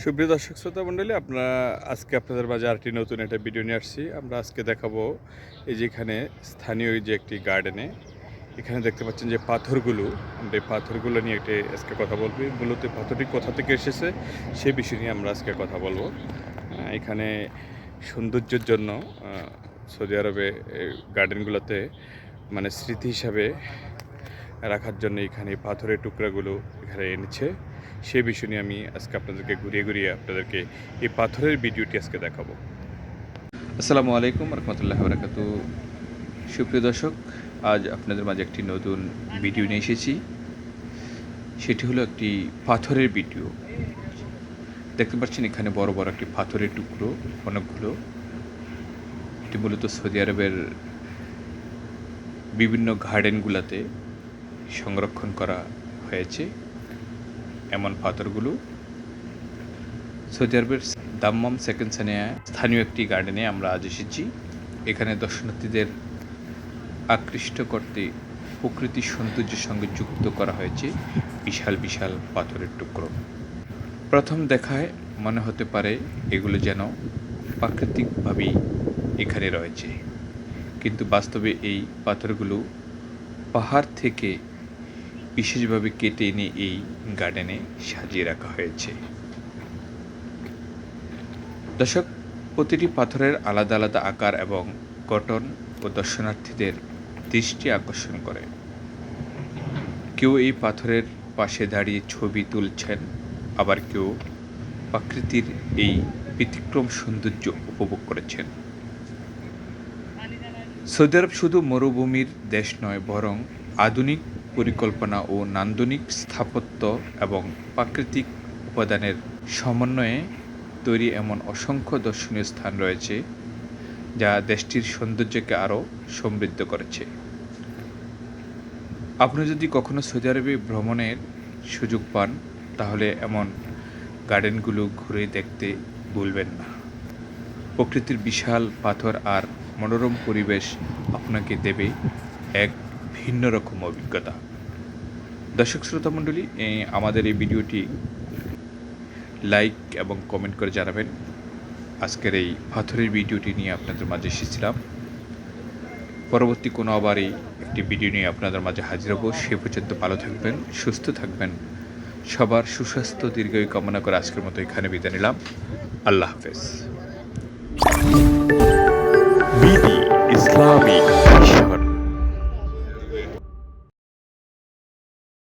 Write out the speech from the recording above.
সুপ্রিয় দর্শক শ্রোতা মণ্ডলী, আজকে আপনাদের মাঝে আরেকটি নতুন একটা ভিডিও নিয়ে আসছি। আমরা আজকে দেখাবো এই যে এখানে স্থানীয় যে একটি গার্ডেনে এখানে দেখতে পাচ্ছেন যে পাথরগুলো, আমরা এই পাথরগুলো নিয়ে আজকে কথা বলবো। মূলত পাথরটি কোথা থেকে এসেছে সে বিষয় নিয়ে আমরা আজকে কথা বলবো। এখানে সৌন্দর্যের জন্য সৌদি আরবে গার্ডেনগুলোতে মানে স্মৃতি হিসাবে রাখার জন্য এখানে পাথরের টুকরাগুলো এখানে এনেছে। সেই বিষয় নিয়ে আমি আজকে আপনাদেরকে ঘুরিয়ে ঘুরিয়ে আপনাদেরকে এই পাথরের ভিডিওটি আজকে দেখাবো। আসসালামু আলাইকুম রহমতুল্লাহ বারাকাতু। সুপ্রিয় দর্শক, আজ আপনাদের মাঝে একটি নতুন ভিডিও নিয়ে এসেছি। সেটি হলো একটি পাথরের ভিডিও। দেখতে পাচ্ছেন এখানে বড় বড় একটি পাথরের টুকরো অনেকগুলো। এটি মূলত সৌদি আরবের বিভিন্ন গার্ডেনগুলোতে সংরক্ষণ করা হয়েছে। এমন পাথরগুলো সৌদি আরবের দাম্মাম সেকেন্ড সানিয়া স্থানীয় একটি গার্ডেনে আমরা আজ এসেছি। এখানে দর্শনার্থীদের আকৃষ্ট করতে প্রকৃতির সৌন্দর্যের সঙ্গে যুক্ত করা হয়েছে বিশাল বিশাল পাথরের টুকরো। প্রথম দেখায় মনে হতে পারে এগুলো যেন প্রাকৃতিকভাবেই এখানে রয়েছে, কিন্তু বাস্তবে এই পাথরগুলো পাহাড় থেকে বিশেষভাবে কেটে এনে এই গার্ডেনে সাজিয়ে রাখা হয়েছে। দর্শক, প্রতিটি পাথরের আলাদা আলাদা আকার এবং গঠন ও দর্শনার্থীদের দৃষ্টি আকর্ষণ করে। কেউ এই পাথরের পাশে দাঁড়িয়ে ছবি তুলছেন, আবার কেউ প্রকৃতির এই ব্যতিক্রম সৌন্দর্য উপভোগ করেছেন। সৌদি আরব শুধু মরুভূমির দেশ নয়, বরং আধুনিক পরিকল্পনা ও নান্দনিক স্থাপত্য এবং প্রাকৃতিক উপাদানের সমন্বয়ে তৈরি এমন অসংখ্য দর্শনীয় স্থান রয়েছে যা দেশটির সৌন্দর্যকে আরও সমৃদ্ধ করেছে। আপনি যদি কখনো সৌদি আরবে ভ্রমণের সুযোগ পান, তাহলে এমন গার্ডেনগুলো ঘুরে দেখতে ভুলবেন না। প্রকৃতির বিশাল পাথর আর মনোরম পরিবেশ আপনাকে দেবে এক ভিন্ন রকম অভিজ্ঞতা। দর্শক শ্রোতা মণ্ডলী, আমাদের এই ভিডিওটি লাইক এবং কমেন্ট করে জানাবেন। আজকের এই পাথরের ভিডিওটি নিয়ে আপনাদের মাঝে এসেছিলাম। পরবর্তী কোনো আবারই একটি ভিডিও নিয়ে আপনাদের মাঝে হাজির হব। সে পর্যন্ত ভালো থাকবেন, সুস্থ থাকবেন। সবার সুস্বাস্থ্য দীর্ঘায়ু কামনা করে আজকের মতো এখানে বিদায় নিলাম। আল্লাহ হাফেজ। BD Islamic